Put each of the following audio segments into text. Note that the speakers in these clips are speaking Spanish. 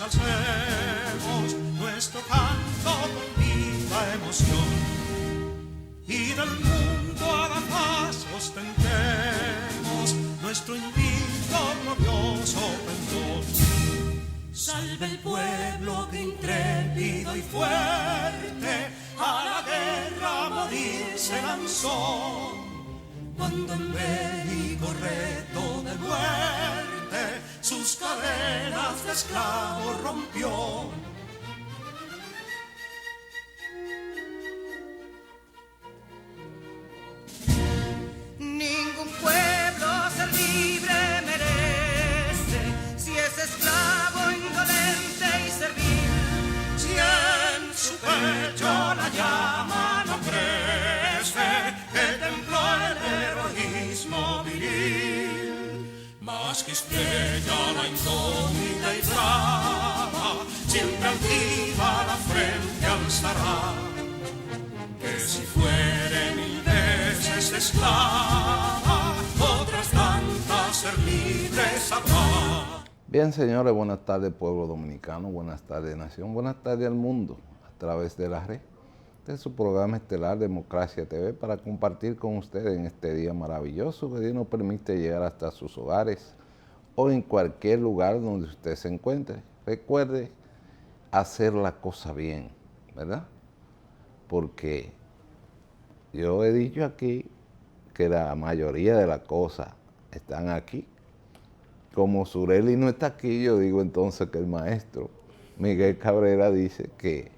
alcemos nuestro canto con viva emoción y del mundo a la paz ostentemos nuestro invicto glorioso pendón. Salve el pueblo que intrépido y fuerte a la guerra a morir se lanzó, cuando en bélico reto de muerte sus cadenas de esclavos rompió. Ningún pueblo ser libre merece si es esclavo, indolente y servil. Si en su pecho la llama no crece, que templó el heroísmo viril, más que estrella la indómita y brava, siempre altiva la frente alzará, que si fuere mil veces esclava, otras tantas ser libres habrá. Bien, señores, buenas tardes, pueblo dominicano, buenas tardes, nación, buenas tardes al mundo, a través de la red. Este es su programa estelar Democracia TV para compartir con ustedes en este día maravilloso que Dios nos permite llegar hasta sus hogares o en cualquier lugar donde usted se encuentre. Recuerde hacer la cosa bien, ¿verdad? Porque yo he dicho aquí que la mayoría de las cosas están aquí. Como Sureli no está aquí, yo digo entonces que el maestro Miguel Cabrera dice que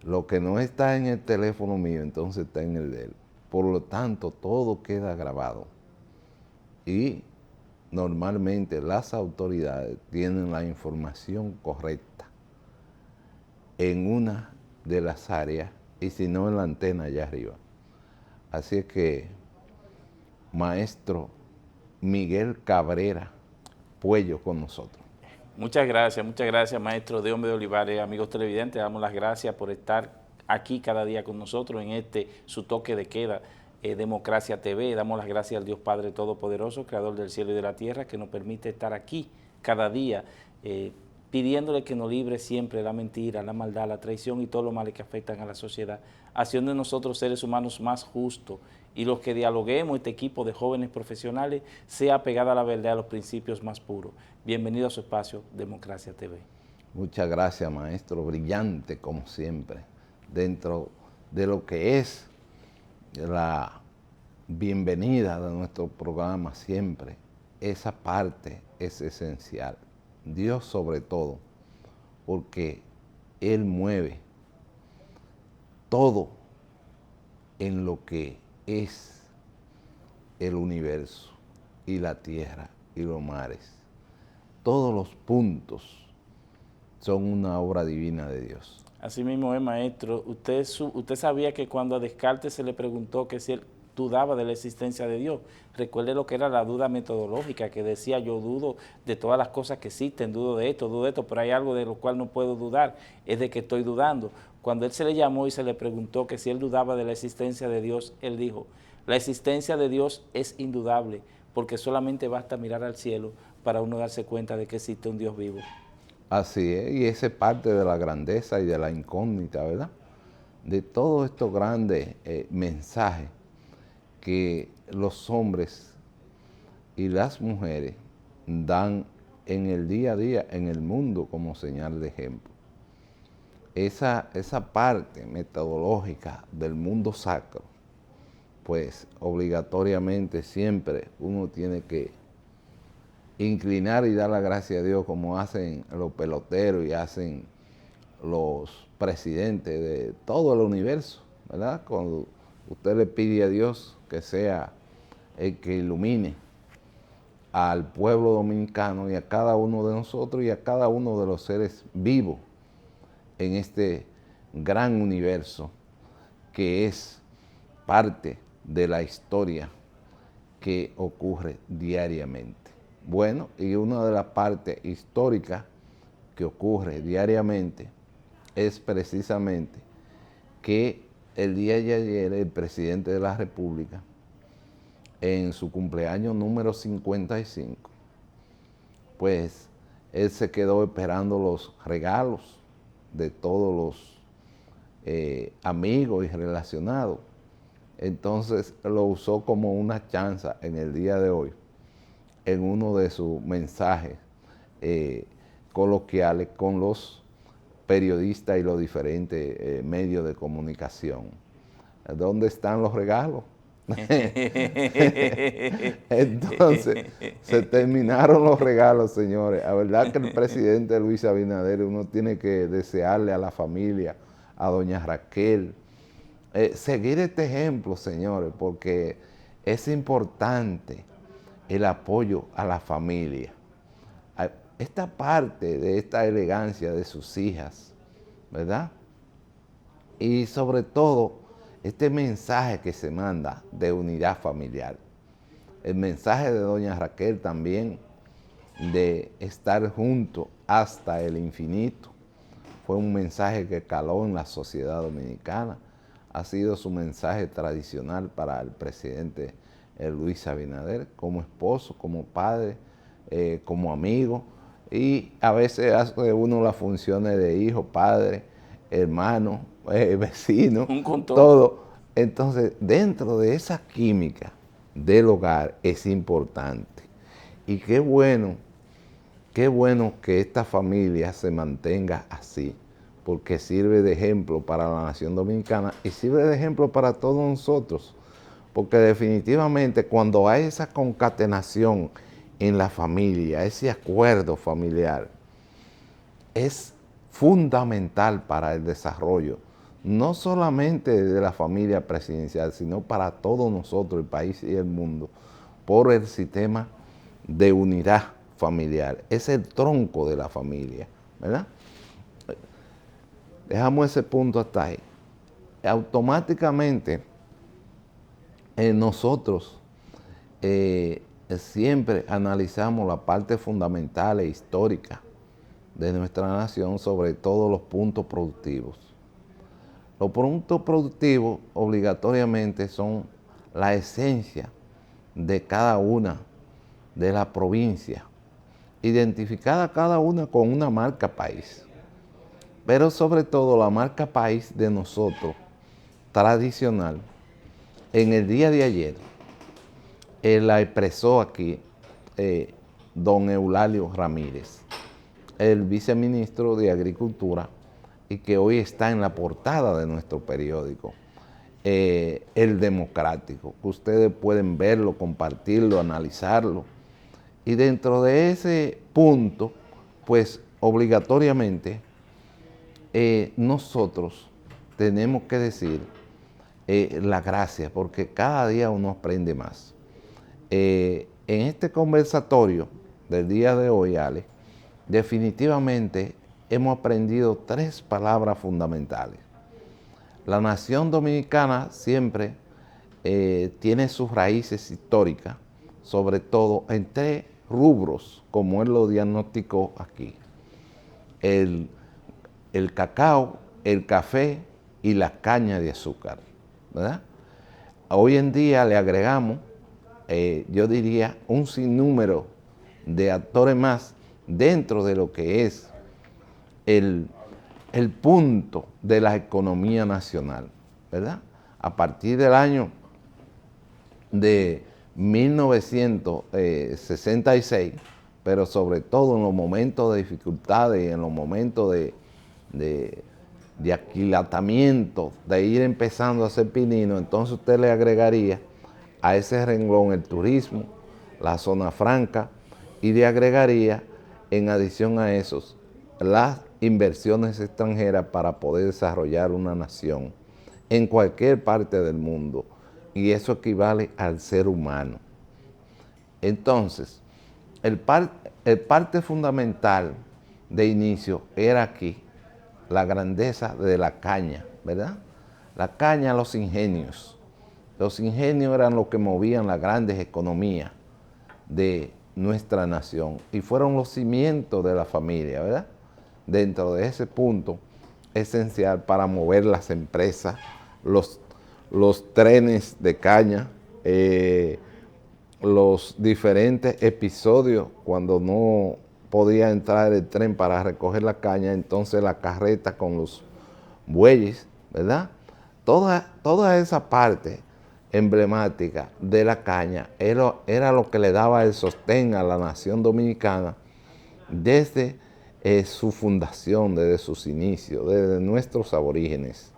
lo que no está en el teléfono mío, entonces está en el de él. Por lo tanto, todo queda grabado. Y normalmente las autoridades tienen la información correcta en una de las áreas y si no en la antena allá arriba. Así es que, maestro Miguel Cabrera Puello con nosotros. Muchas gracias, maestro de Hombre de Olivares, amigos televidentes, damos las gracias por estar aquí cada día con nosotros en su toque de queda, Democracia TV. Damos las gracias al Dios Padre Todopoderoso, Creador del cielo y de la tierra, que nos permite estar aquí cada día, pidiéndole que nos libre siempre de la mentira, la maldad, la traición y todos los males que afectan a la sociedad, haciendo de nosotros seres humanos más justos, y los que dialoguemos, este equipo de jóvenes profesionales, sea pegada a la verdad, a los principios más puros. Bienvenido a su espacio, Democracia TV. Muchas gracias, maestro, brillante como siempre, dentro de lo que es la bienvenida de nuestro programa siempre. Esa parte es esencial. Dios sobre todo, porque Él mueve todo en lo que es el universo y la tierra y los mares. Todos los puntos son una obra divina de Dios. Así mismo es, maestro. Usted sabía que cuando a Descartes se le preguntó que si él dudaba de la existencia de Dios, recuerde lo que era la duda metodológica, que decía: yo dudo de todas las cosas que existen, dudo de esto, pero hay algo de lo cual no puedo dudar, es de que estoy dudando. Cuando él se le llamó y se le preguntó que si él dudaba de la existencia de Dios, él dijo: la existencia de Dios es indudable, porque solamente basta mirar al cielo para uno darse cuenta de que existe un Dios vivo. Así es, y esa es parte de la grandeza y de la incógnita, ¿verdad? De todos estos grandes mensajes que los hombres y las mujeres dan en el día a día, en el mundo, como señal de ejemplo. Esa parte metodológica del mundo sacro, pues obligatoriamente siempre uno tiene que inclinar y dar la gracia a Dios, como hacen los peloteros y hacen los presidentes de todo el universo, ¿verdad? Cuando usted le pide a Dios que sea el que ilumine al pueblo dominicano y a cada uno de nosotros y a cada uno de los seres vivos en este gran universo que es parte de la historia que ocurre diariamente. Bueno, y una de las partes históricas que ocurre diariamente es precisamente que el día de ayer el presidente de la República, en su cumpleaños número 55, pues él se quedó esperando los regalos de todos los amigos y relacionados. Entonces lo usó como una chanza en el día de hoy, en uno de sus mensajes coloquiales con los periodistas y los diferentes medios de comunicación. ¿Dónde están los regalos? Entonces, se terminaron los regalos, señores. La verdad que el presidente Luis Abinader, uno tiene que desearle a la familia, a doña Raquel, seguir este ejemplo, señores, porque es importante el apoyo a la familia. Esta parte de esta elegancia de sus hijas, ¿verdad? Y sobre todo, este mensaje que se manda de unidad familiar. El mensaje de doña Raquel también de estar juntos hasta el infinito. Fue un mensaje que caló en la sociedad dominicana. Ha sido su mensaje tradicional para el presidente Luis Abinader, como esposo, como padre, como amigo. Y a veces hace uno las funciones de hijo, padre, hermano, vecino, todo. Entonces, dentro de esa química del hogar es importante. Y qué bueno que esta familia se mantenga así, porque sirve de ejemplo para la nación dominicana y sirve de ejemplo para todos nosotros, porque definitivamente cuando hay esa concatenación en la familia, ese acuerdo familiar, es fundamental para el desarrollo, no solamente de la familia presidencial, sino para todos nosotros, el país y el mundo, por el sistema de unidad familiar. Es el tronco de la familia, ¿verdad? Dejamos ese punto hasta ahí. Automáticamente, nosotros siempre analizamos la parte fundamental e histórica de nuestra nación, sobre todo los puntos productivos. Los puntos productivos obligatoriamente son la esencia de cada una de las provincias, identificada cada una con una marca país, pero sobre todo la marca país de nosotros, tradicional. En el día de ayer, la expresó aquí don Eulalio Ramírez, el viceministro de Agricultura, y que hoy está en la portada de nuestro periódico, El Democrático, que ustedes pueden verlo, compartirlo, analizarlo. Y dentro de ese punto, pues obligatoriamente nosotros tenemos que decir la gracia, porque cada día uno aprende más. En este conversatorio del día de hoy, Ale, definitivamente hemos aprendido 3 palabras fundamentales. La nación dominicana siempre tiene sus raíces históricas, sobre todo en 3 rubros, como él lo diagnosticó aquí: el cacao, el café y la caña de azúcar, ¿verdad? Hoy en día le agregamos, yo diría, un sinnúmero de actores más dentro de lo que es el punto de la economía nacional, ¿verdad? A partir del año de 1966, pero sobre todo en los momentos de dificultades y en los momentos de aquilatamiento, de ir empezando a hacer pinino, entonces usted le agregaría a ese renglón el turismo, la zona franca, y le agregaría, en adición a esos, las inversiones extranjeras para poder desarrollar una nación en cualquier parte del mundo, y eso equivale al ser humano. Entonces, el parte fundamental de inicio era aquí la grandeza de la caña, ¿verdad? La caña, los ingenios. Los ingenios eran los que movían las grandes economías de nuestra nación y fueron los cimientos de la familia, ¿verdad? Dentro de ese punto esencial para mover las empresas, los trenes de caña, los diferentes episodios cuando no podía entrar el tren para recoger la caña, entonces la carreta con los bueyes, ¿verdad? Toda esa parte emblemática de la caña era lo que le daba el sostén a la nación dominicana desde su fundación, desde sus inicios, desde nuestros aborígenes,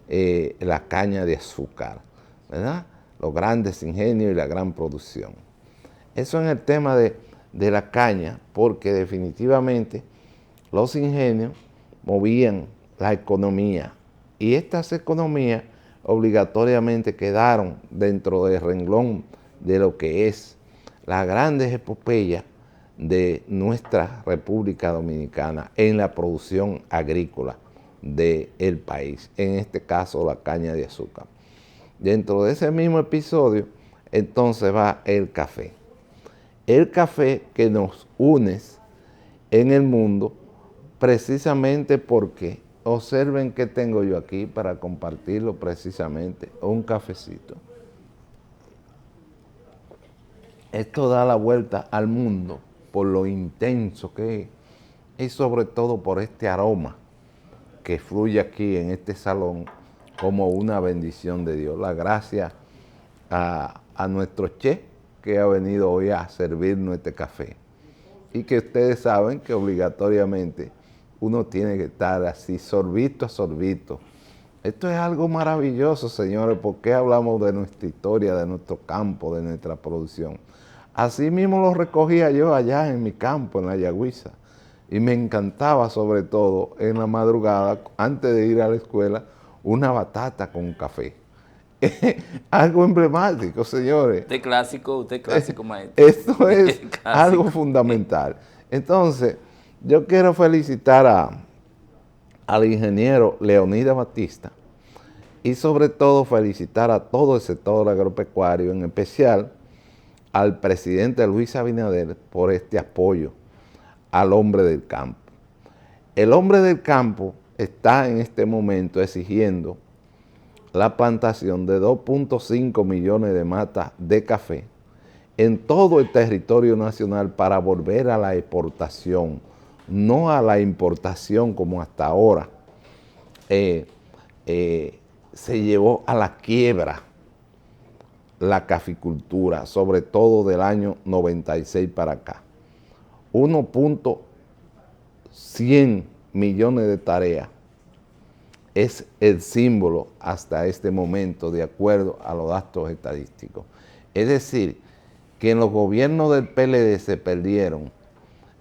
la caña de azúcar, ¿verdad? Los grandes ingenios y la gran producción. Eso en el tema de la caña, porque definitivamente los ingenios movían la economía y estas economías obligatoriamente quedaron dentro del renglón de lo que es las grandes epopeyas de nuestra República Dominicana en la producción agrícola del país, en este caso la caña de azúcar. Dentro de ese mismo episodio, entonces va el café. El café que nos une en el mundo, precisamente porque, observen que tengo yo aquí para compartirlo precisamente, un cafecito. Esto da la vuelta al mundo por lo intenso que es y sobre todo por este aroma que fluye aquí en este salón como una bendición de Dios. La gracia a nuestro chef que ha venido hoy a servirnos este café. Y que ustedes saben que obligatoriamente uno tiene que estar así, sorbito a sorbito. Esto es algo maravilloso, señores, porque hablamos de nuestra historia, de nuestro campo, de nuestra producción. Así mismo lo recogía yo allá en mi campo, en la Yagüiza. Y me encantaba, sobre todo, en la madrugada, antes de ir a la escuela, una batata con café. Algo emblemático, señores. Usted clásico, maestro. Esto es algo fundamental. Entonces, yo quiero felicitar al ingeniero Leonidas Batista y sobre todo felicitar a todo el sector agropecuario, en especial al presidente Luis Abinader por este apoyo al hombre del campo. El hombre del campo está en este momento exigiendo la plantación de 2.5 millones de matas de café en todo el territorio nacional para volver a la exportación, no a la importación como hasta ahora. Se llevó a la quiebra la caficultura, sobre todo del año 96 para acá. 1.100 millones de tareas es el símbolo hasta este momento, de acuerdo a los datos estadísticos. Es decir, que en los gobiernos del PLD se perdieron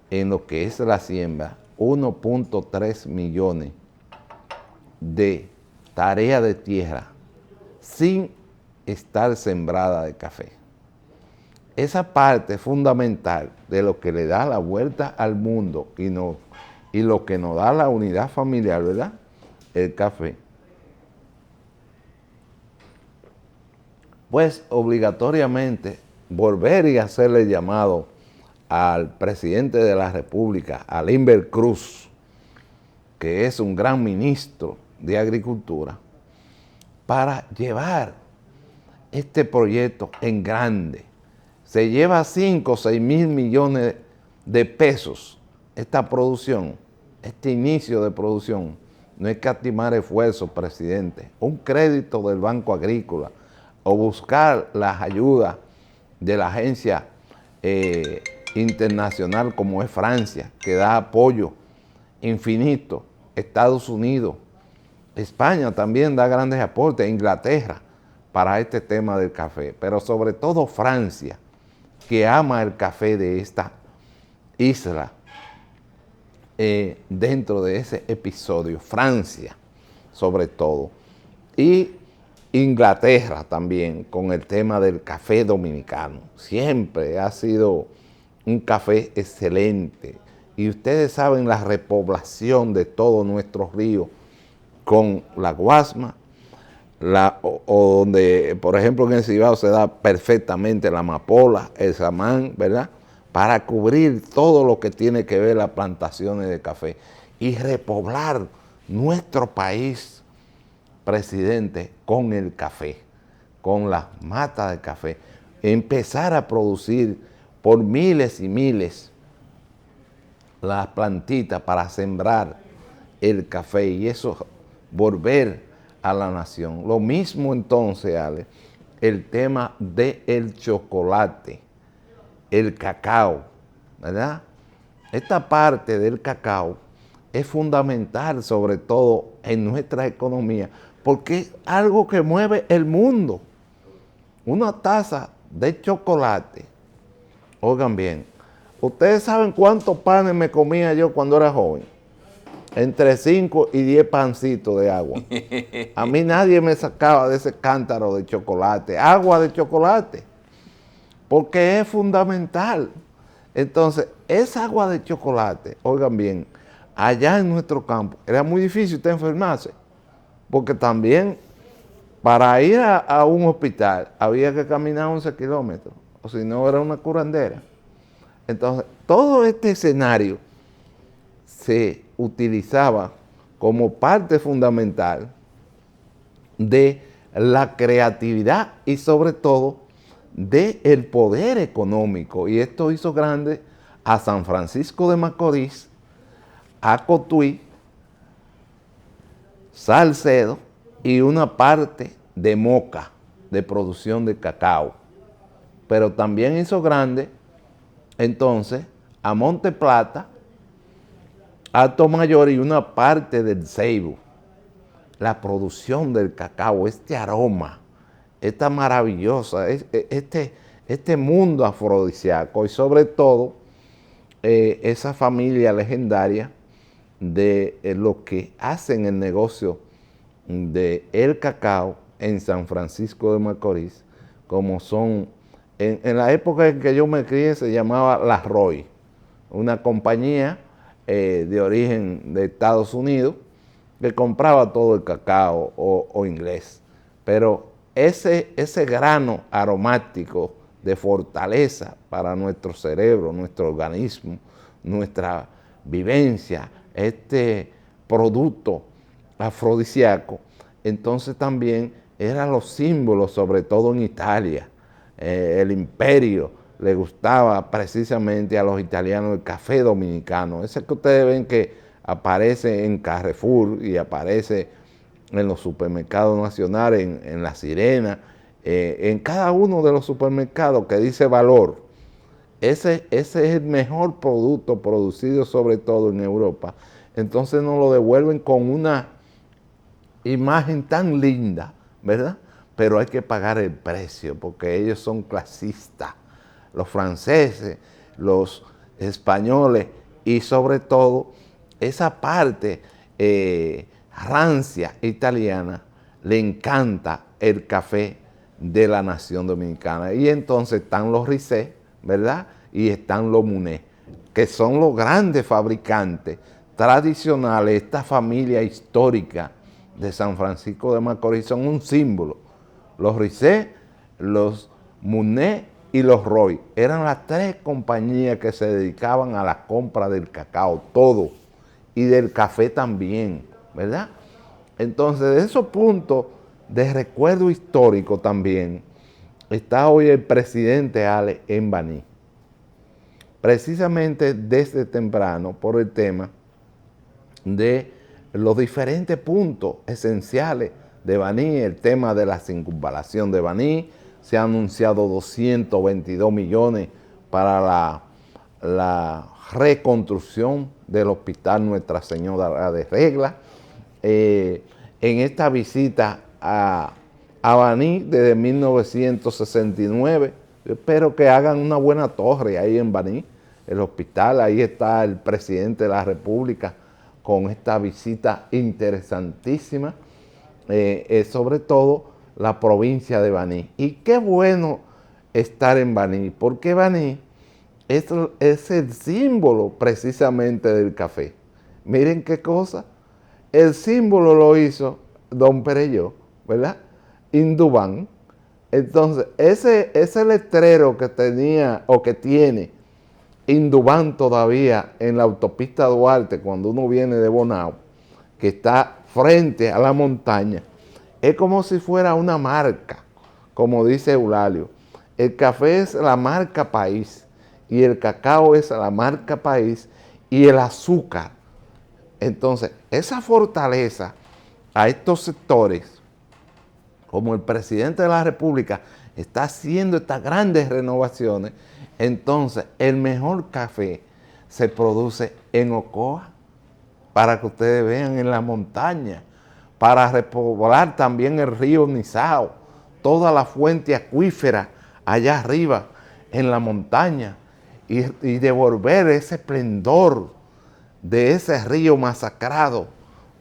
en lo que es la siembra 1.3 millones de tareas de tierra sin estar sembrada de café. Esa parte fundamental de lo que le da la vuelta al mundo y lo que nos da la unidad familiar, ¿verdad? El café. Pues obligatoriamente volver y hacerle llamado al presidente de la República, a Limber Cruz, que es un gran ministro de Agricultura, para llevar este proyecto en grande. Se lleva 5 o 6 mil millones de pesos esta producción, este inicio de producción. No hay que escatimar esfuerzos, presidente. Un crédito del Banco Agrícola o buscar las ayudas de la agencia internacional como es Francia, que da apoyo infinito. Estados Unidos, España también da grandes aportes, Inglaterra, para este tema del café. Pero sobre todo Francia, que ama el café de esta isla. Dentro de ese episodio, Francia sobre todo, y Inglaterra también con el tema del café dominicano. Siempre ha sido un café excelente y ustedes saben la repoblación de todos nuestros ríos con la guasma, o donde, por ejemplo, en el Cibao se da perfectamente la amapola, el samán, ¿verdad?, para cubrir todo lo que tiene que ver las plantaciones de café y repoblar nuestro país, presidente, con el café, con las matas de café, empezar a producir por miles y miles las plantitas para sembrar el café y eso volver a la nación. Lo mismo entonces, Ale, el tema del chocolate, el cacao, ¿verdad? Esta parte del cacao es fundamental, sobre todo en nuestra economía, porque es algo que mueve el mundo. Una taza de chocolate, oigan bien, ¿ustedes saben cuántos panes me comía yo cuando era joven? Entre 5 y 10 pancitos de agua. A mí nadie me sacaba de ese cántaro de chocolate, agua de chocolate, porque es fundamental. Entonces, esa agua de chocolate, oigan bien, allá en nuestro campo, era muy difícil usted enfermarse, porque también para ir a un hospital había que caminar 11 kilómetros, o si no era una curandera. Entonces, todo este escenario se utilizaba como parte fundamental de la creatividad y sobre todo del poder económico. Y esto hizo grande a San Francisco de Macorís, a Cotuí, Salcedo y una parte de Moca, de producción de cacao. Pero también hizo grande entonces a Monte Plata, a Atomayor y una parte del Ceibo. La producción del cacao, este aroma, esta maravillosa, este mundo afrodisíaco y sobre todo esa familia legendaria de los que hacen el negocio del cacao en San Francisco de Macorís, como son, en la época en que yo me crié se llamaba La Roy, una compañía de origen de Estados Unidos que compraba todo el cacao o inglés, pero ese grano aromático de fortaleza para nuestro cerebro, nuestro organismo, nuestra vivencia, este producto afrodisíaco, entonces también eran los símbolos, sobre todo en Italia. El imperio le gustaba precisamente a los italianos el café dominicano, ese que ustedes ven que aparece en Carrefour y aparece en los supermercados nacionales, en La Sirena, en cada uno de los supermercados que dice valor. Ese es el mejor producto producido sobre todo en Europa. Entonces nos lo devuelven con una imagen tan linda, ¿verdad? Pero hay que pagar el precio porque ellos son clasistas. Los franceses, los españoles y sobre todo esa parte rancia italiana le encanta el café de la nación dominicana. Y entonces están los Risset, ¿verdad? Y están los Munet, que son los grandes fabricantes tradicionales. Esta familia histórica de San Francisco de Macorís son un símbolo. Los Risset, los Munet y los Roy eran las tres compañías que se dedicaban a la compra del cacao, todo, y del café también, ¿verdad? Entonces, de esos puntos de recuerdo histórico también, está hoy el presidente Ale en Baní, precisamente desde temprano por el tema de los diferentes puntos esenciales de Baní, el tema de la circunvalación de Baní. Se han anunciado 222 millones para la reconstrucción del Hospital Nuestra Señora de Regla. En esta visita a Baní desde 1969, yo espero que hagan una buena torre ahí en Baní, el hospital. Ahí está el presidente de la República con esta visita interesantísima, sobre todo la provincia de Baní. Y qué bueno estar en Baní, porque Baní es el símbolo precisamente del café. Miren qué cosa, el símbolo lo hizo don Perelló, ¿verdad? Indubán. Entonces, ese letrero que tenía o que tiene Indubán todavía en la autopista Duarte, cuando uno viene de Bonao, que está frente a la montaña, es como si fuera una marca, como dice Eulalio. El café es la marca país y el cacao es la marca país, y el azúcar. Entonces, esa fortaleza a estos sectores, como el presidente de la República está haciendo estas grandes renovaciones, entonces el mejor café se produce en Ocoa, para que ustedes vean, en la montaña, para repoblar también el río Nizao, toda la fuente acuífera allá arriba en la montaña, y devolver ese esplendor de ese río masacrado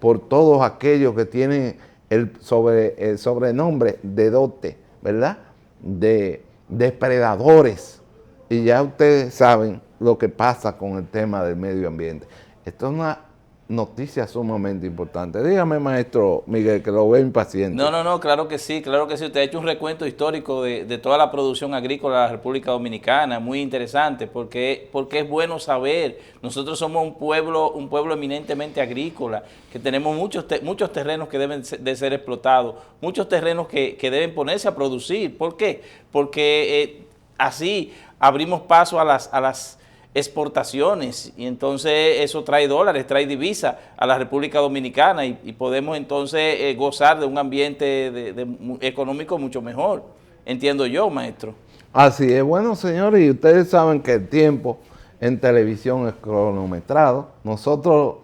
por todos aquellos que tienen el sobrenombre de dote, ¿verdad? De depredadores. Y ya ustedes saben lo que pasa con el tema del medio ambiente. Esto es una noticia sumamente importante. Dígame, maestro Miguel, que lo veo impaciente. No, claro que sí, claro que sí. Usted ha hecho un recuento histórico de toda la producción agrícola de la República Dominicana, muy interesante, porque es bueno saber. Nosotros somos un pueblo eminentemente agrícola, que tenemos muchos terrenos que deben de ser explotados, muchos terrenos que deben ponerse a producir. ¿Por qué? Porque así abrimos paso a las exportaciones, y entonces eso trae dólares, trae divisa a la República Dominicana, y podemos entonces gozar de un ambiente económico mucho mejor, entiendo yo, maestro. Así es. Bueno, señores, y ustedes saben que el tiempo en televisión es cronometrado. Nosotros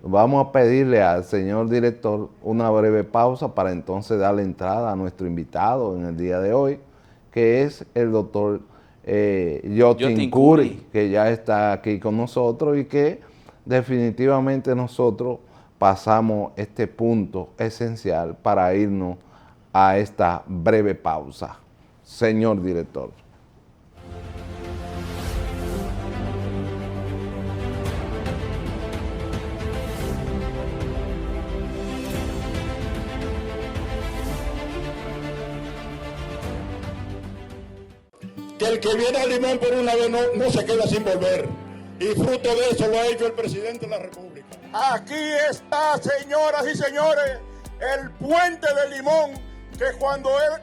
vamos a pedirle al señor director una breve pausa para entonces darle entrada a nuestro invitado en el día de hoy, que es el doctor Yotin Curi, que ya está aquí con nosotros, y que definitivamente nosotros pasamos este punto esencial para irnos a esta breve pausa. Señor director. Que el que viene a Limón por una vez no se queda sin volver. Y fruto de eso lo ha hecho el presidente de la República. Aquí está, señoras y señores, el puente de Limón, que cuando era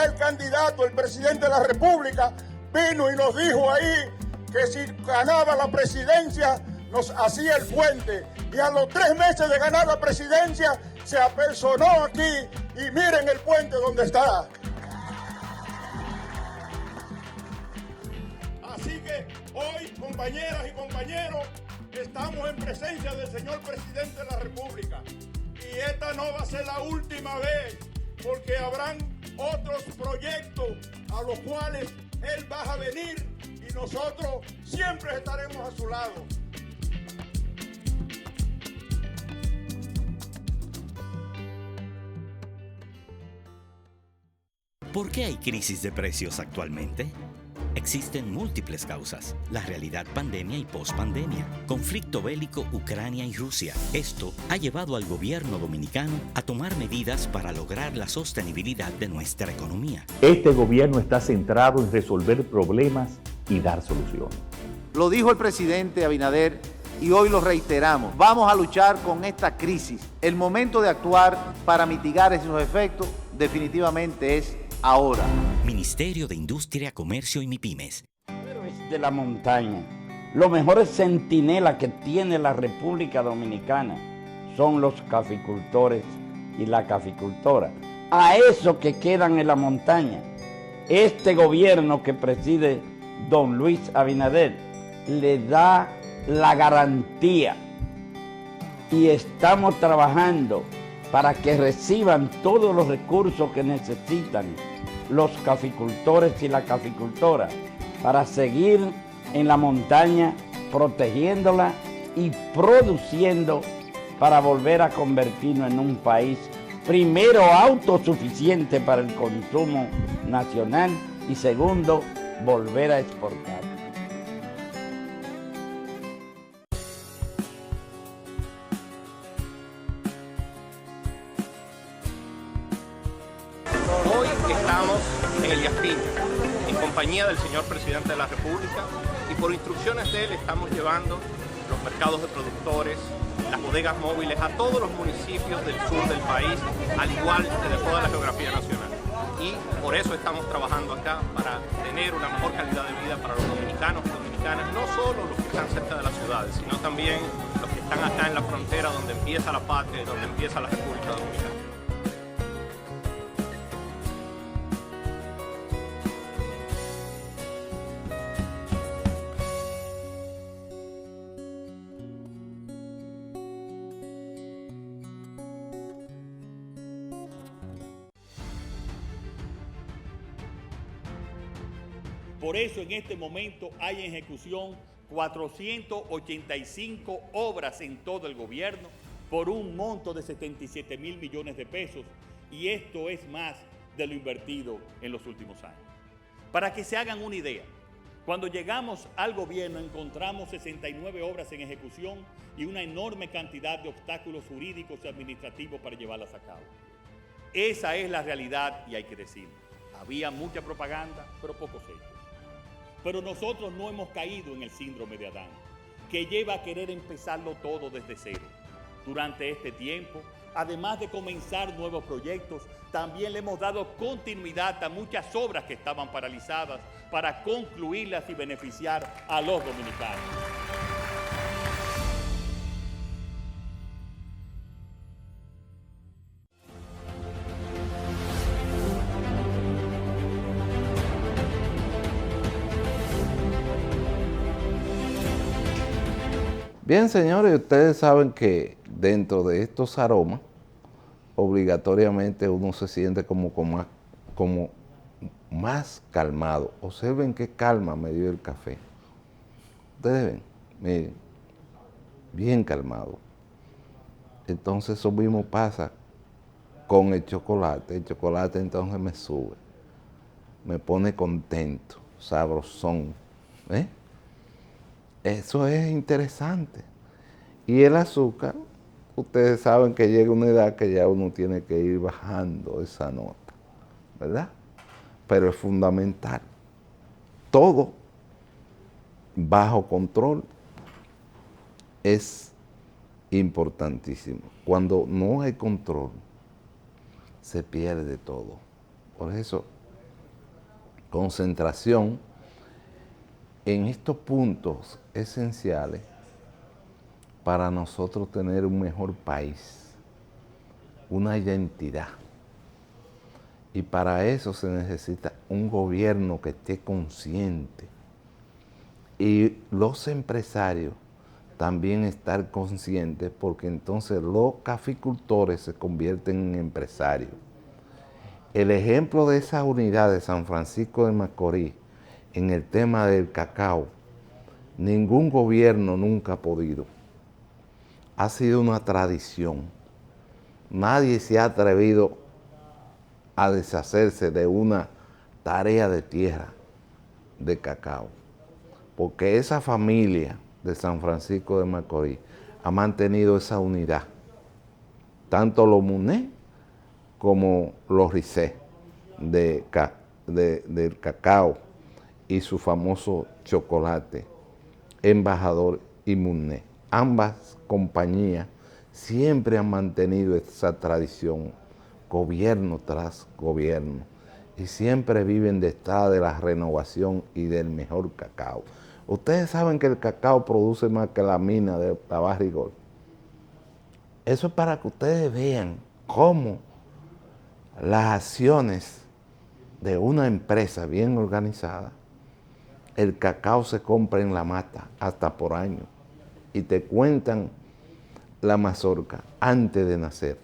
el candidato, el presidente de la República, vino y nos dijo ahí que si ganaba la presidencia, nos hacía el puente. Y a los 3 meses de ganar la presidencia, se apersonó aquí y miren el puente donde está. Así que hoy, compañeras y compañeros, estamos en presencia del señor presidente de la República. Y esta no va a ser la última vez, porque habrán otros proyectos a los cuales él va a venir y nosotros siempre estaremos a su lado. ¿Por qué hay crisis de precios actualmente? Existen múltiples causas: la realidad pandemia y pospandemia, conflicto bélico Ucrania y Rusia. Esto ha llevado al gobierno dominicano a tomar medidas para lograr la sostenibilidad de nuestra economía. Este gobierno está centrado en resolver problemas y dar soluciones. Lo dijo el presidente Abinader y hoy lo reiteramos. Vamos a luchar con esta crisis. El momento de actuar para mitigar esos efectos definitivamente es ahora. Ministerio de Industria, Comercio y MIPYMES. Pero es de la montaña. Los mejores centinelas que tiene la República Dominicana son los caficultores y la caficultora. A esos que quedan en la montaña, este gobierno que preside don Luis Abinader le da la garantía, y estamos trabajando para que reciban todos los recursos que necesitan los caficultores y la caficultora para seguir en la montaña protegiéndola y produciendo para volver a convertirnos en un país primero autosuficiente para el consumo nacional y segundo volver a exportar. Hoy estamos en Elías Piña, en compañía del señor presidente de la República, y por instrucciones de él estamos llevando los mercados de productores, las bodegas móviles a todos los municipios del sur del país, al igual que de toda la geografía nacional. Y por eso estamos trabajando acá, para tener una mejor calidad de vida para los dominicanos y dominicanas. Dominicana, no solo los que están cerca de las ciudades, sino también los que están acá en la frontera donde empieza la patria y donde empieza la República Dominicana. Por eso en este momento hay en ejecución 485 obras en todo el gobierno por un monto de 77.000 millones de pesos, y esto es más de lo invertido en los últimos años. Para que se hagan una idea, cuando llegamos al gobierno encontramos 69 obras en ejecución y una enorme cantidad de obstáculos jurídicos y administrativos para llevarlas a cabo. Esa es la realidad y hay que decirlo. Había mucha propaganda, pero pocos hechos. Pero nosotros no hemos caído en el síndrome de Adán, que lleva a querer empezarlo todo desde cero. Durante este tiempo, además de comenzar nuevos proyectos, también le hemos dado continuidad a muchas obras que estaban paralizadas para concluirlas y beneficiar a los dominicanos. Bien, señores, ustedes saben que dentro de estos aromas, obligatoriamente uno se siente como más calmado. Observen qué calma me dio el café. Ustedes ven, miren, bien calmado. Entonces eso mismo pasa con el chocolate. El chocolate entonces me sube, me pone contento, sabrosón. Eso es interesante. Y el azúcar, ustedes saben que llega una edad que ya uno tiene que ir bajando esa nota, ¿verdad? Pero es fundamental. Todo bajo control es importantísimo. Cuando no hay control, se pierde todo. Por eso, concentración en estos puntos esenciales para nosotros tener un mejor país, una identidad. Y para eso se necesita un gobierno que esté consciente. Y los empresarios también estar conscientes, porque entonces los caficultores se convierten en empresarios. El ejemplo de esa unidad de San Francisco de Macorís en el tema del cacao, ningún gobierno nunca ha podido. Ha sido una tradición. Nadie se ha atrevido a deshacerse de una tarea de tierra de cacao, porque esa familia de San Francisco de Macorís ha mantenido esa unidad, tanto los Muné como los Risset del cacao y su famoso chocolate, Embajador y Muné. Ambas compañías siempre han mantenido esa tradición, gobierno tras gobierno, y siempre viven detrás de la renovación y del mejor cacao. Ustedes saben que el cacao produce más que la mina de Tabarrigol. Eso es para que ustedes vean cómo las acciones de una empresa bien organizada, el cacao se compra en la mata hasta por año y te cuentan la mazorca antes de nacer.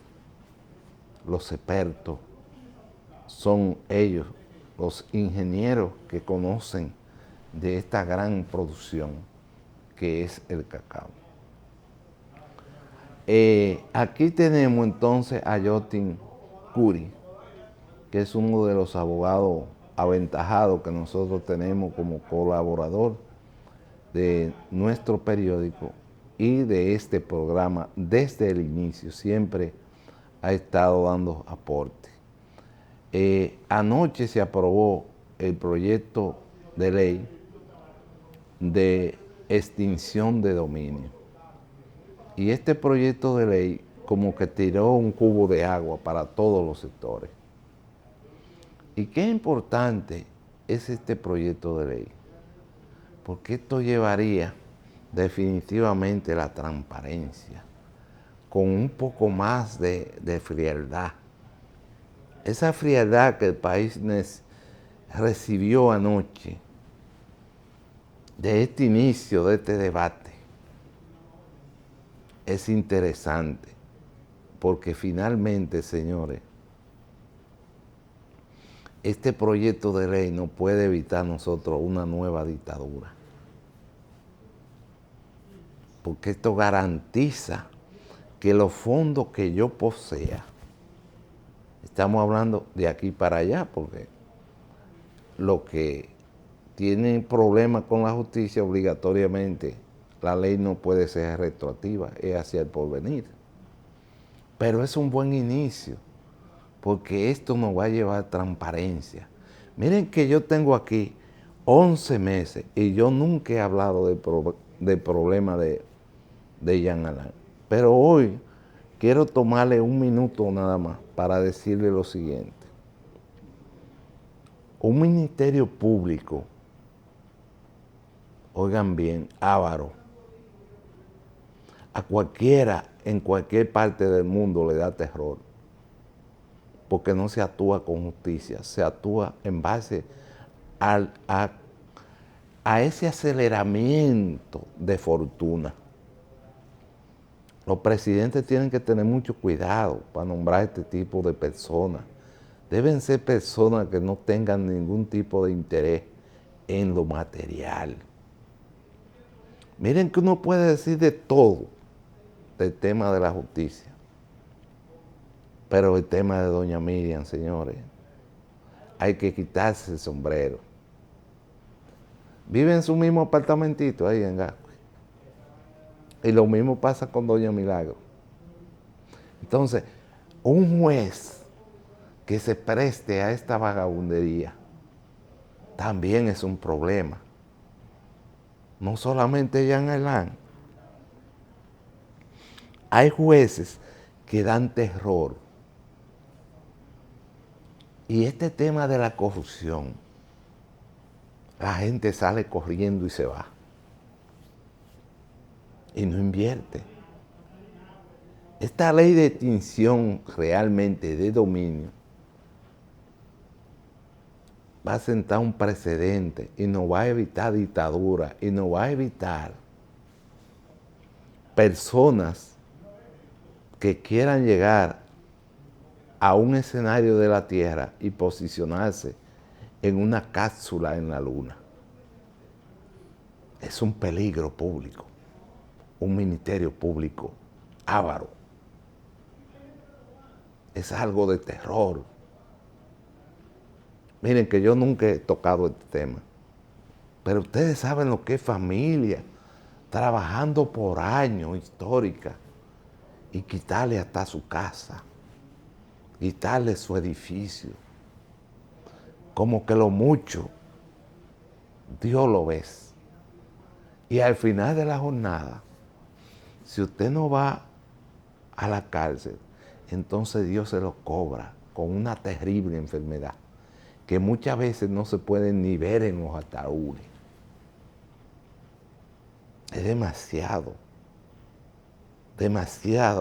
Los expertos son ellos, los ingenieros que conocen de esta gran producción que es el cacao. Aquí tenemos entonces a Yotin Curi, que es uno de los abogados aventajados que nosotros tenemos como colaborador de nuestro periódico y de este programa desde el inicio. Siempre ha estado dando aporte. Anoche se aprobó el proyecto de ley de extinción de dominio. Y este proyecto de ley como que tiró un cubo de agua para todos los sectores. Y qué importante es este proyecto de ley, porque esto llevaría definitivamente la transparencia, con un poco más de frialdad. Esa frialdad que el país recibió anoche, de este inicio de este debate, es interesante, porque finalmente, señores, este proyecto de ley no puede evitar nosotros una nueva dictadura, porque esto garantiza que los fondos que yo posea, estamos hablando de aquí para allá, porque lo que tienen problemas con la justicia, obligatoriamente la ley no puede ser retroactiva, es hacia el porvenir. Pero es un buen inicio, porque esto nos va a llevar transparencia. Miren que yo tengo aquí 11 meses y yo nunca he hablado del problema de Jean Alain. Pero hoy quiero tomarle un minuto nada más para decirle lo siguiente. Un ministerio público, oigan bien, avaro, a cualquiera en cualquier parte del mundo le da terror, porque no se actúa con justicia, se actúa en base a ese aceleramiento de fortuna. Los presidentes tienen que tener mucho cuidado para nombrar este tipo de personas. Deben ser personas que no tengan ningún tipo de interés en lo material. Miren que uno puede decir de todo del tema de la justicia, pero el tema de doña Miriam, señores, hay que quitarse el sombrero. Vive en su mismo apartamentito ahí en Gascue. Y lo mismo pasa con doña Milagro. Entonces, un juez que se preste a esta vagabundería también es un problema. No solamente Jean Alain. Hay jueces que dan terror. Y este tema de la corrupción, la gente sale corriendo y se va. Y no invierte. Esta ley de extinción realmente de dominio va a sentar un precedente y nos va a evitar dictadura y nos va a evitar personas que quieran llegar a un escenario de la Tierra y posicionarse en una cápsula en la Luna. Es un peligro público, un ministerio público avaro. Es algo de terror. Miren que yo nunca he tocado este tema, pero ustedes saben lo que es familia, trabajando por años, histórica, y quitarle hasta su casa, quitarle su edificio. Como que lo mucho, Dios lo ve. Y al final de la jornada, si usted no va a la cárcel, entonces Dios se lo cobra con una terrible enfermedad que muchas veces no se puede ni ver en los ataúdes. Es demasiado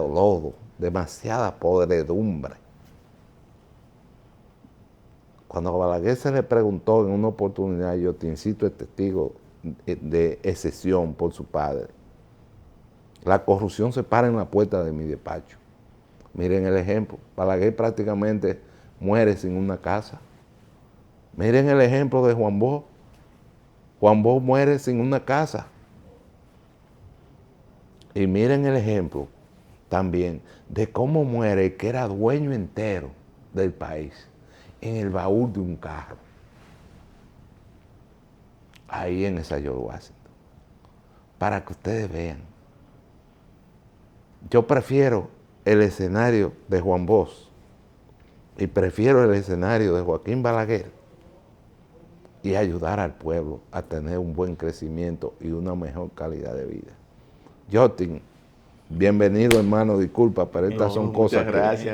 lodo, demasiada podredumbre. Cuando a Balaguer se le preguntó en una oportunidad, yo te incito el testigo de excepción por su padre, la corrupción se para en la puerta de mi despacho. Miren el ejemplo, Balaguer prácticamente muere sin una casa. Miren el ejemplo de Juan Bosch. Juan Bosch muere sin una casa. Y miren el ejemplo también de cómo muere el que era dueño entero del país en el baúl de un carro. Ahí en esa George Washington. Para que ustedes vean. Yo prefiero el escenario de Juan Bosch y prefiero el escenario de Joaquín Balaguer y ayudar al pueblo a tener un buen crecimiento y una mejor calidad de vida. Jotin, bienvenido, hermano, disculpa, pero estas son cosas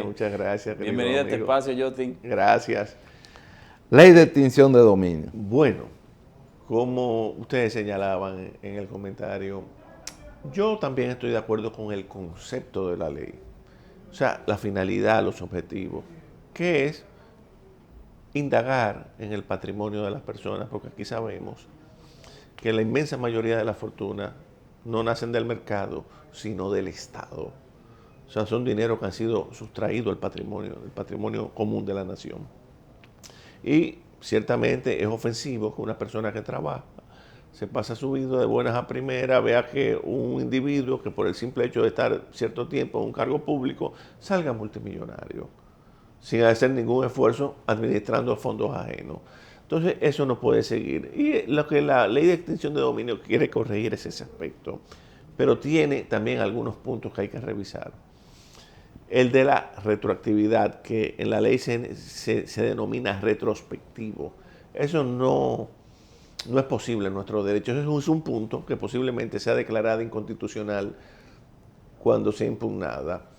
Muchas gracias. Bienvenido a este espacio, Jotin. Gracias. Ley de extinción de dominio. Bueno, como ustedes señalaban en el comentario, yo también estoy de acuerdo con el concepto de la ley. O sea, la finalidad, los objetivos, que es indagar en el patrimonio de las personas, porque aquí sabemos que la inmensa mayoría de la fortuna no nacen del mercado, sino del Estado. O sea, son dineros que han sido sustraídos del patrimonio común de la nación. Y ciertamente es ofensivo que una persona que trabaja se pasa su vida de buenas a primeras, vea que un individuo que por el simple hecho de estar cierto tiempo en un cargo público salga multimillonario, sin hacer ningún esfuerzo administrando fondos ajenos. Entonces eso no puede seguir. Y lo que la ley de extinción de dominio quiere corregir es ese aspecto, pero tiene también algunos puntos que hay que revisar. El de la retroactividad, que en la ley se denomina retrospectivo. Eso no es posible en nuestro derecho. Eso es un punto que posiblemente sea declarada inconstitucional cuando sea impugnada.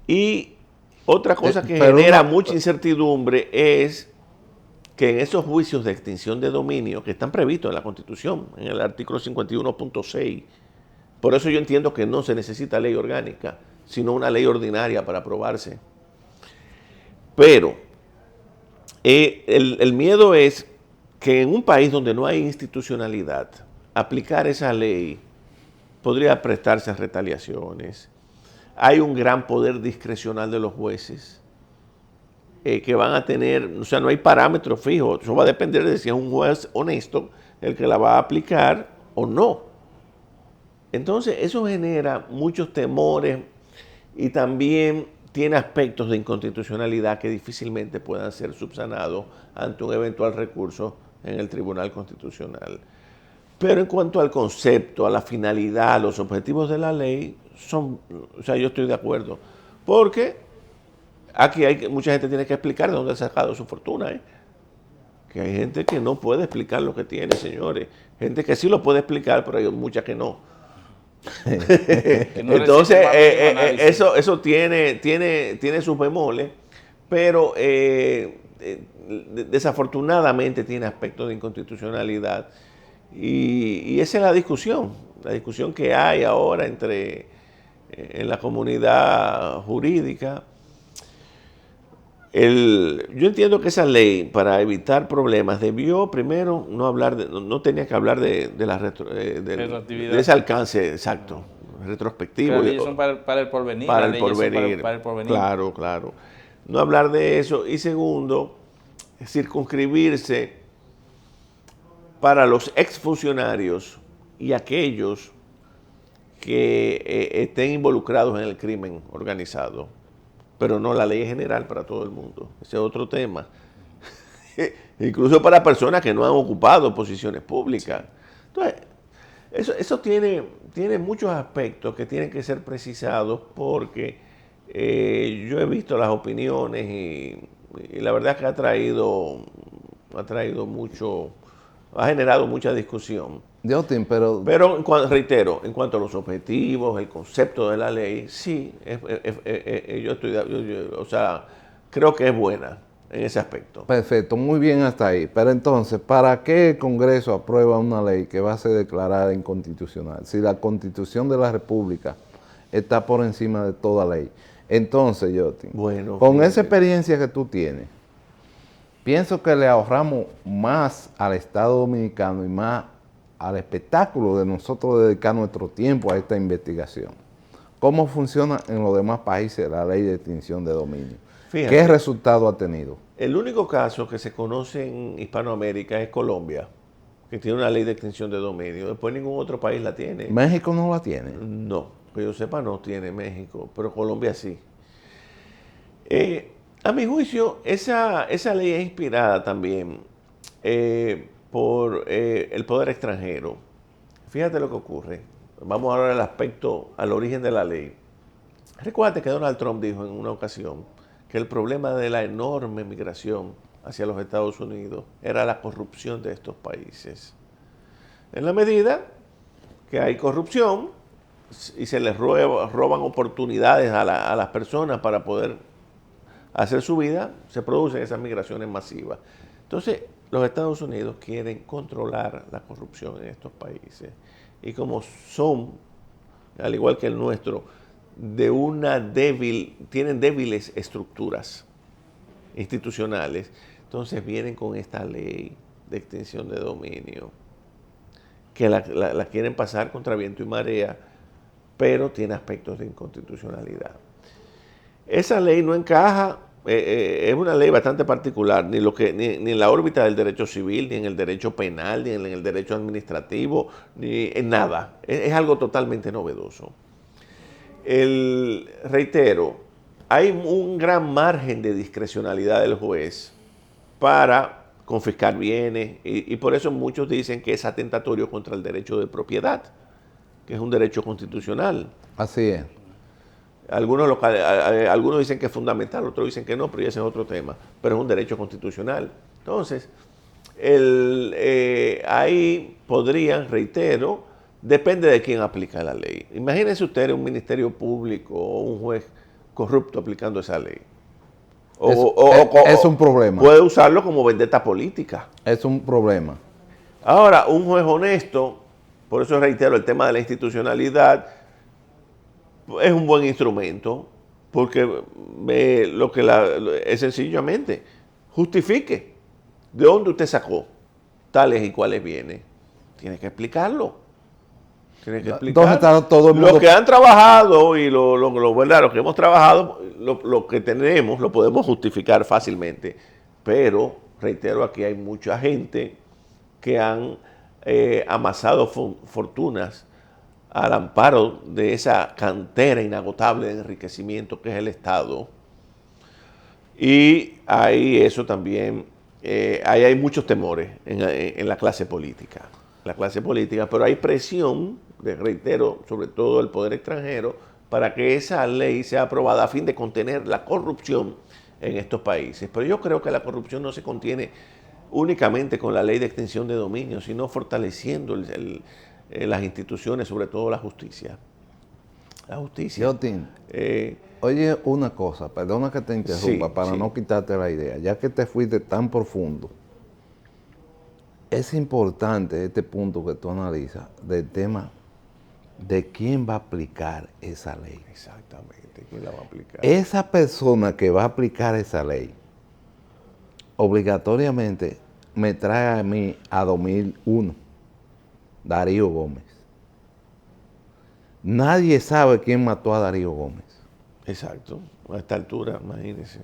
Y otra cosa que genera mucha incertidumbre es que en esos juicios de extinción de dominio que están previstos en la Constitución, en el artículo 51.6, por eso yo entiendo que no se necesita ley orgánica, sino una ley ordinaria para aprobarse. Pero el miedo es que en un país donde no hay institucionalidad, aplicar esa ley podría prestarse a retaliaciones. Hay un gran poder discrecional de los jueces que van a tener, o sea, no hay parámetros fijos. Eso va a depender de si es un juez honesto el que la va a aplicar o no. Entonces, eso genera muchos temores y también tiene aspectos de inconstitucionalidad que difícilmente puedan ser subsanados ante un eventual recurso en el Tribunal Constitucional. Pero en cuanto al concepto, a la finalidad, a los objetivos de la ley, o sea, yo estoy de acuerdo. Porque aquí mucha gente tiene que explicar de dónde ha sacado su fortuna, Que hay gente que no puede explicar lo que tiene, señores. Gente que sí lo puede explicar, pero hay mucha que no. Entonces, eso tiene sus bemoles, pero desafortunadamente tiene aspectos de inconstitucionalidad. Y esa es la discusión que hay ahora en la comunidad jurídica. Yo entiendo que esa ley, para evitar problemas, debió primero no tenía que hablar de ese alcance exacto, retrospectivo. Las leyes son para el porvenir. Para el porvenir. Claro. No hablar de eso. Y segundo, circunscribirse para los exfuncionarios y aquellos que estén involucrados en el crimen organizado. Pero no, la ley es general para todo el mundo. Ese es otro tema. Incluso para personas que no han ocupado posiciones públicas. Entonces, eso tiene muchos aspectos que tienen que ser precisados porque yo he visto las opiniones y la verdad es que ha generado mucha discusión. Pero reitero, en cuanto a los objetivos, el concepto de la ley, sí, creo que es buena en ese aspecto. Perfecto, muy bien hasta ahí. Pero entonces, ¿para qué el Congreso aprueba una ley que va a ser declarada inconstitucional? Si la Constitución de la República está por encima de toda ley. Entonces, Yotin, con esa experiencia que tú tienes, pienso que le ahorramos más al Estado Dominicano y más al espectáculo de nosotros dedicar nuestro tiempo a esta investigación. ¿Cómo funciona en los demás países la ley de extinción de dominio? Fíjate, ¿qué resultado ha tenido? El único caso que se conoce en Hispanoamérica es Colombia, que tiene una ley de extinción de dominio. Después ningún otro país la tiene. ¿México no la tiene? No, que yo sepa no tiene México, pero Colombia sí. A mi juicio, esa ley es inspirada también por el poder extranjero. Fíjate lo que ocurre. Vamos ahora al origen de la ley. Recuerda que Donald Trump dijo en una ocasión que el problema de la enorme migración hacia los Estados Unidos era la corrupción de estos países. En la medida que hay corrupción y se les roban oportunidades a las personas para poder hacer su vida, se producen esas migraciones masivas. Entonces, los Estados Unidos quieren controlar la corrupción en estos países. Y como son, al igual que el nuestro, tienen débiles estructuras institucionales, entonces vienen con esta ley de extinción de dominio, que la quieren pasar contra viento y marea, pero tiene aspectos de inconstitucionalidad. Esa ley no encaja, es una ley bastante particular, ni en la órbita del derecho civil, ni en el derecho penal, ni en el derecho administrativo, ni en nada. Es algo totalmente novedoso. Reitero, hay un gran margen de discrecionalidad del juez para confiscar bienes, y por eso muchos dicen que es atentatorio contra el derecho de propiedad, que es un derecho constitucional. Así es. Algunos dicen que es fundamental, otros dicen que no, pero ese es otro tema, pero es un derecho constitucional. Entonces, ahí podrían, reitero, depende de quién aplica la ley. Imagínense ustedes un ministerio público o un juez corrupto aplicando esa ley. Es un problema. Puede usarlo como vendetta política. Es un problema. Ahora, un juez honesto, por eso reitero el tema de la institucionalidad, es un buen instrumento, porque es sencillamente justifique de dónde usted sacó tales y cuáles bienes. Tiene que explicarlo. Tiene que explicar. ¿Dónde está todo el mundo? Los que han trabajado y los que hemos trabajado, lo que tenemos lo podemos justificar fácilmente. Pero, reitero, aquí hay mucha gente que han amasado fortunas al amparo de esa cantera inagotable de enriquecimiento que es el Estado. Y ahí eso también, ahí hay muchos temores en la clase política. Pero hay presión, reitero, sobre todo del poder extranjero, para que esa ley sea aprobada a fin de contener la corrupción en estos países. Pero yo creo que la corrupción no se contiene únicamente con la ley de extinción de dominio, sino fortaleciendo las instituciones, sobre todo la justicia. La justicia. Yotin, oye una cosa, perdona que te interrumpa, para no quitarte la idea, ya que te fuiste tan profundo. Es importante este punto que tú analizas del tema de quién va a aplicar esa ley. Exactamente, quién la va a aplicar. Esa persona que va a aplicar esa ley, obligatoriamente me trae a mí a 2001, Darío Gómez. Nadie sabe quién mató a Darío Gómez. Exacto, a esta altura, imagínense.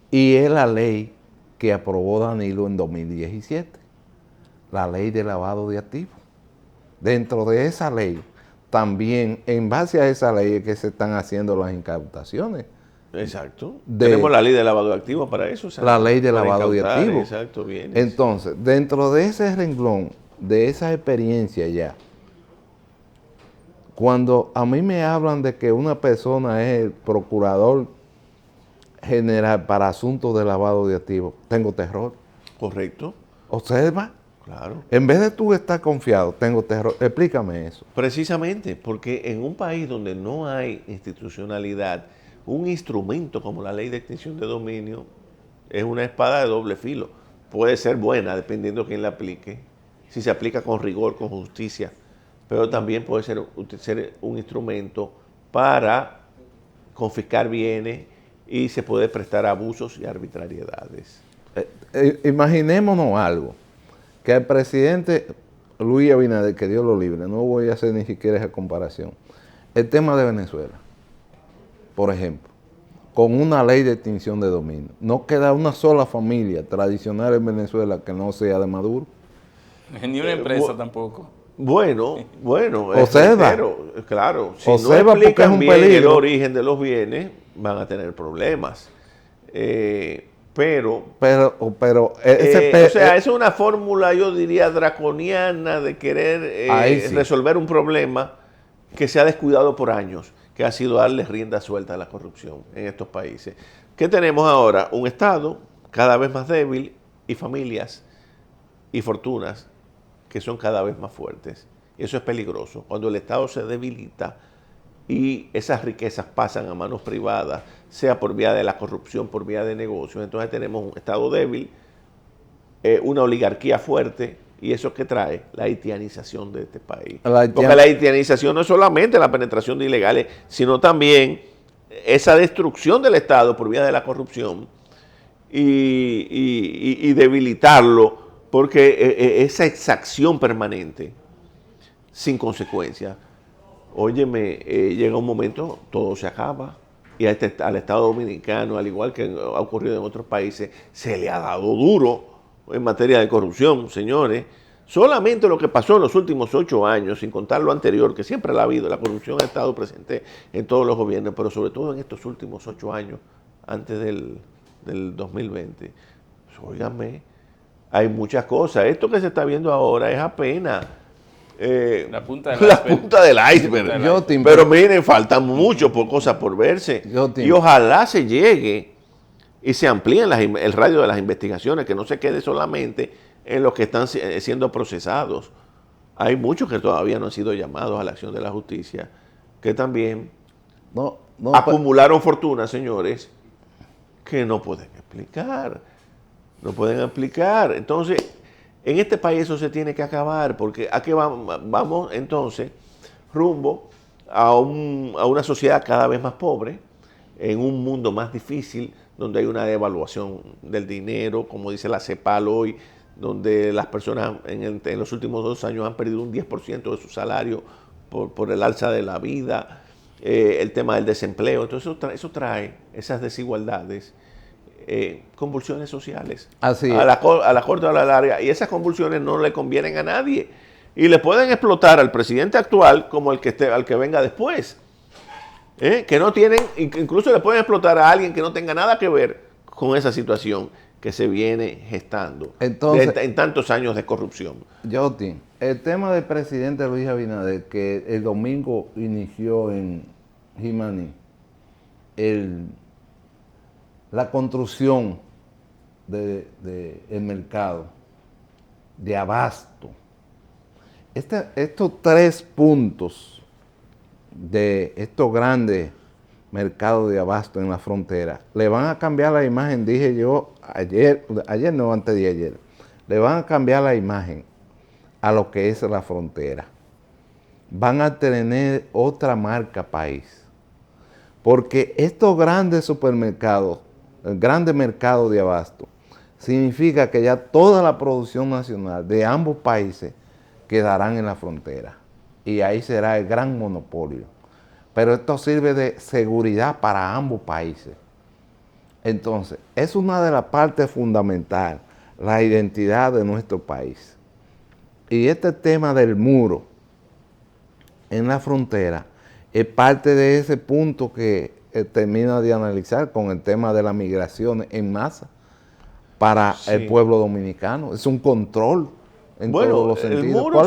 Y es la ley que aprobó Danilo en 2017, la ley de lavado de activos. Dentro de esa ley, también en base a esa ley es que se están haciendo las incautaciones. Exacto. Tenemos la ley de lavado de activos para eso. O sea, la ley de lavado de activos. Exacto, bien. Entonces, dentro de ese renglón, de esa experiencia ya, cuando a mí me hablan de que una persona es el procurador general para asuntos de lavado de activos, tengo terror. Correcto. Observa. Claro. En vez de tú estar confiado, tengo terror. Explícame eso. Precisamente, porque en un país donde no hay institucionalidad, un instrumento como la ley de extinción de dominio es una espada de doble filo. Puede ser buena dependiendo de quién la aplique, si se aplica con rigor, con justicia, pero también puede ser un instrumento para confiscar bienes y se puede prestar abusos y arbitrariedades. Imaginémonos algo, que el presidente Luis Abinader, que Dios lo libre, no voy a hacer ni siquiera esa comparación, el tema de Venezuela, por ejemplo, con una ley de extinción de dominio, no queda una sola familia tradicional en Venezuela que no sea de Maduro. Ni una empresa tampoco. Bueno, observa. Claro, si observa, no explican bien peligro. el origen de los bienes, van a tener problemas. Pero es una fórmula, yo diría, draconiana de querer resolver un problema que se ha descuidado por años, que ha sido darle rienda suelta a la corrupción en estos países. ¿Qué tenemos ahora? Un Estado cada vez más débil y familias y fortunas que son cada vez más fuertes. Y eso es peligroso. Cuando el Estado se debilita y esas riquezas pasan a manos privadas, sea por vía de la corrupción, por vía de negocios, entonces tenemos un Estado débil una oligarquía fuerte. ¿Y eso qué trae? La haitianización de este país. Porque la haitianización no es solamente la penetración de ilegales, sino también esa destrucción del Estado por vía de la corrupción y debilitarlo, porque esa exacción permanente, sin consecuencia, óyeme, llega un momento, todo se acaba. Y al Estado Dominicano, al igual que ha ocurrido en otros países, se le ha dado duro en materia de corrupción, señores. Solamente lo que pasó en los últimos 8 años, sin contar lo anterior, que siempre la ha habido, la corrupción ha estado presente en todos los gobiernos, pero sobre todo en estos últimos 8 años, antes del 2020. Pues, óigame, hay muchas cosas. Esto que se está viendo ahora es apenas la punta del iceberg. Pero miren, faltan mucho cosas por verse. Y ojalá se llegue y se amplíen el radio de las investigaciones, que no se quede solamente en los que están siendo procesados. Hay muchos que todavía no han sido llamados a la acción de la justicia, que también acumularon fortunas, señores, que no pueden explicar. No pueden explicar. Entonces, en este país eso se tiene que acabar, porque aquí vamos entonces rumbo a una sociedad cada vez más pobre, en un mundo más difícil, donde hay una devaluación del dinero, como dice la CEPAL hoy, donde las personas en los últimos 2 años han perdido un 10% de su salario por el alza de la vida, el tema del desempleo. Entonces eso trae esas desigualdades, convulsiones sociales Así a la corta o a la larga, y esas convulsiones no le convienen a nadie y le pueden explotar al presidente actual como al que venga después, que no tienen, incluso le pueden explotar a alguien que no tenga nada que ver con esa situación que se viene gestando. Entonces, en tantos años de corrupción. Joti, el tema del presidente Luis Abinader, que el domingo inició en Jimaní, la construcción del mercado de abasto. Estos 3 puntos de estos grandes mercados de abasto en la frontera le van a cambiar la imagen, dije yo ayer no, antes de ayer, le van a cambiar la imagen a lo que es la frontera. Van a tener otra marca país, porque estos grandes supermercados, el grande mercado de abasto, significa que ya toda la producción nacional de ambos países quedarán en la frontera y ahí será el gran monopolio. Pero esto sirve de seguridad para ambos países. Entonces, es una de las partes fundamentales, la identidad de nuestro país. Y este tema del muro en la frontera es parte de ese punto que termina de analizar con el tema de la migración en masa para el pueblo dominicano. Es un control en todos los sentidos. El muro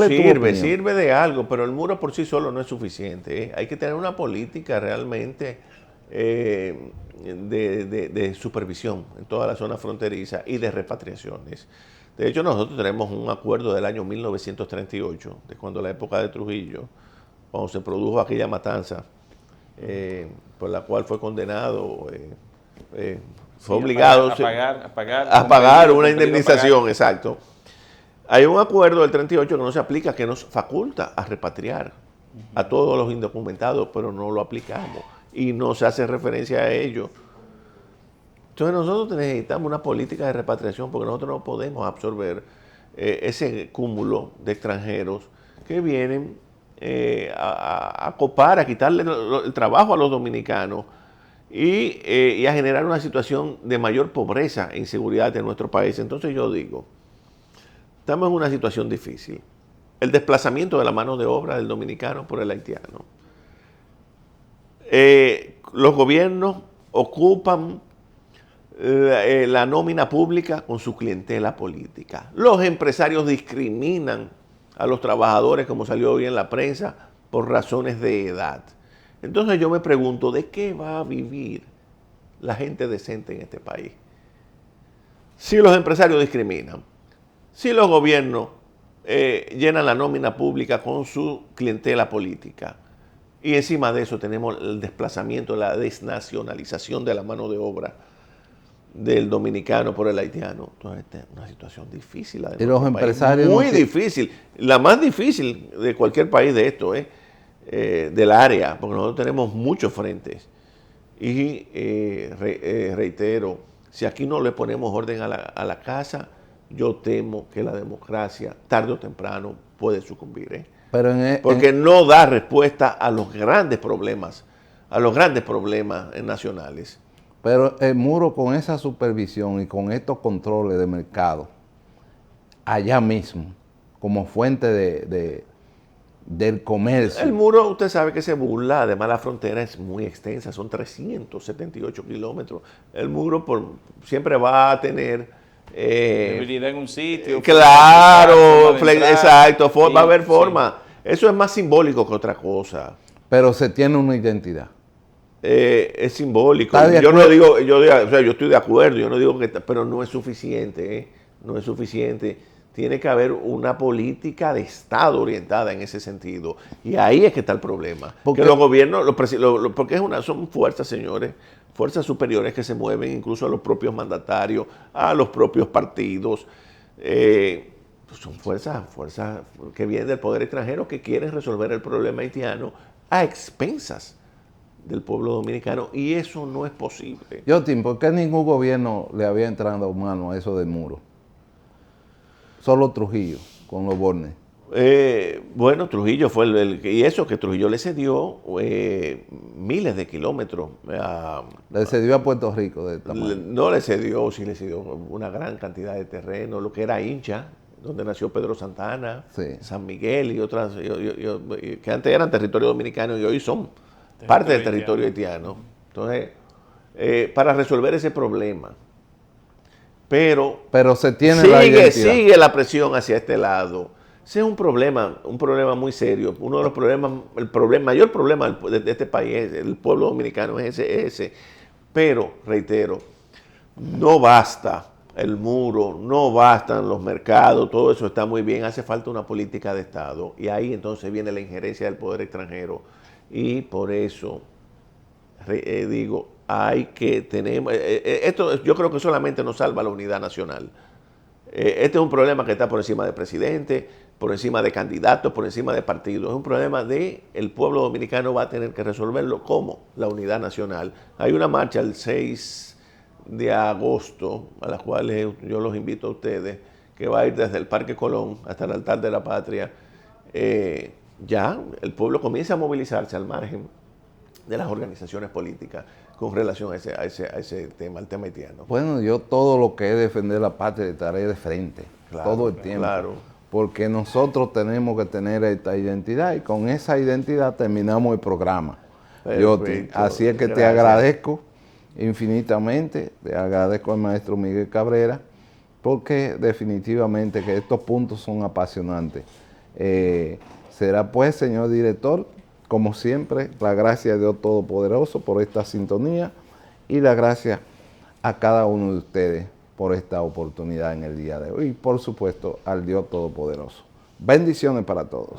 sirve de algo, pero el muro por sí solo no es suficiente. Hay que tener una política realmente de supervisión en toda la zona fronteriza y de repatriaciones. De hecho, nosotros tenemos un acuerdo del año 1938, de cuando la época de Trujillo, cuando se produjo aquella matanza, por la cual fue condenado, fue obligado a pagar una indemnización, exacto. Hay un acuerdo del 38 que no se aplica, que nos faculta a repatriar a todos los indocumentados, pero no lo aplicamos y no se hace referencia a ello. Entonces nosotros necesitamos una política de repatriación, porque nosotros no podemos absorber ese cúmulo de extranjeros que vienen a copar, a quitarle el trabajo a los dominicanos y a generar una situación de mayor pobreza e inseguridad en nuestro país. Entonces yo digo, estamos en una situación difícil. El desplazamiento de la mano de obra del dominicano por el haitiano. Los gobiernos ocupan la nómina pública con su clientela política. Los empresarios discriminan a los trabajadores, como salió hoy en la prensa, por razones de edad. Entonces yo me pregunto, ¿de qué va a vivir la gente decente en este país? Si los empresarios discriminan, si los gobiernos llenan la nómina pública con su clientela política, y encima de eso tenemos el desplazamiento, la desnacionalización de la mano de obra, del dominicano por el haitiano. Entonces, esta es una situación difícil. Y los empresarios... Muy difícil. La más difícil de cualquier país de esto, del área, porque nosotros tenemos muchos frentes. Y reitero, si aquí no le ponemos orden a la casa, yo temo que la democracia, tarde o temprano, puede sucumbir. Porque no da respuesta a los grandes problemas, nacionales. Pero el muro, con esa supervisión y con estos controles de mercado, allá mismo, como fuente del comercio. El muro, usted sabe que se burla, además la frontera es muy extensa, son 378 kilómetros. El muro siempre va a tener... debilidad en un sitio. Claro, exacto, va a haber forma. Sí. Eso es más simbólico que otra cosa. Pero se tiene una identidad. Es simbólico. Yo no digo, o sea, yo estoy de acuerdo, yo no digo que, pero no es suficiente, no es suficiente. Tiene que haber una política de Estado orientada en ese sentido. Y ahí es que está el problema. Porque los gobiernos, porque son fuerzas, señores, fuerzas superiores que se mueven incluso a los propios mandatarios, a los propios partidos. Son fuerzas que vienen del poder extranjero que quieren resolver el problema haitiano a expensas del pueblo dominicano, y eso no es posible. Yotin, ¿por qué ningún gobierno le había entrado mano a eso del muro? Solo Trujillo, con los Bornes. Bueno, Trujillo fue y eso que Trujillo le cedió miles de kilómetros. Le cedió a Puerto Rico de tamaño. No le cedió, sí le cedió una gran cantidad de terreno, lo que era Hincha, donde nació Pedro Santana, sí. San Miguel y otras, que antes eran territorio dominicano y hoy son parte del territorio haitiano. Entonces, para resolver ese problema, pero se tiene sigue la presión hacia este lado. Ese es un problema muy serio. Uno de los problemas, mayor problema de este país, el pueblo dominicano, es ese. Pero, reitero, no basta el muro, no bastan los mercados, todo eso está muy bien, hace falta una política de Estado. Y ahí entonces viene la injerencia del poder extranjero. Y por eso, digo, hay que tener... esto yo creo que solamente nos salva la unidad nacional. Este es un problema que está por encima del presidente, por encima de candidatos, por encima de partidos. Es un problema el pueblo dominicano va a tener que resolverlo como la unidad nacional. Hay una marcha el 6 de agosto, a la cual yo los invito a ustedes, que va a ir desde el Parque Colón hasta el Altar de la Patria. Ya el pueblo comienza a movilizarse al margen de las organizaciones políticas con relación a ese tema, al tema haitiano. Bueno, yo todo lo que es defender la patria estaré de frente, claro, todo el tiempo. Claro. Porque nosotros tenemos que tener esta identidad y con esa identidad terminamos el programa. Así es que te agradezco infinitamente, te agradezco al maestro Miguel Cabrera, porque definitivamente que estos puntos son apasionantes. Será pues, señor director, como siempre, la gracia de Dios Todopoderoso por esta sintonía y la gracia a cada uno de ustedes por esta oportunidad en el día de hoy y por supuesto al Dios Todopoderoso. Bendiciones para todos.